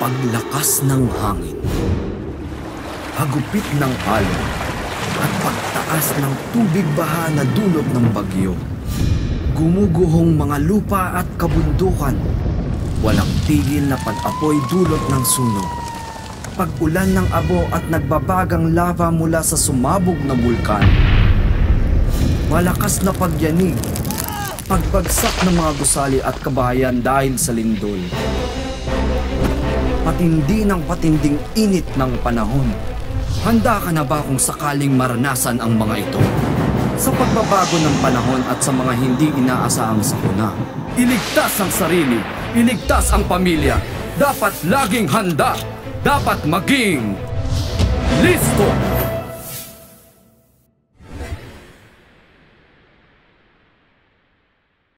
paglakas ng hangin, hagupit ng alon, at pagtaas ng tubig baha na dulot ng bagyo. Gumuguhong mga lupa at kabundukan, walang tigil na pag-apoy dulot ng sunog. Pag-ulan ng abo at nagbabagang lava mula sa sumabog na bulkan. Malakas na pagyanig, pagbagsak ng mga gusali at kabahayan dahil sa lindol. Patindi ng patinding init ng panahon. Handa ka na ba kung sakaling maranasan ang mga ito? Sa pagbabago ng panahon at sa mga hindi inaasahang sakuna. Iligtas ang sarili, iligtas ang pamilya. Dapat laging handa, dapat maging listo!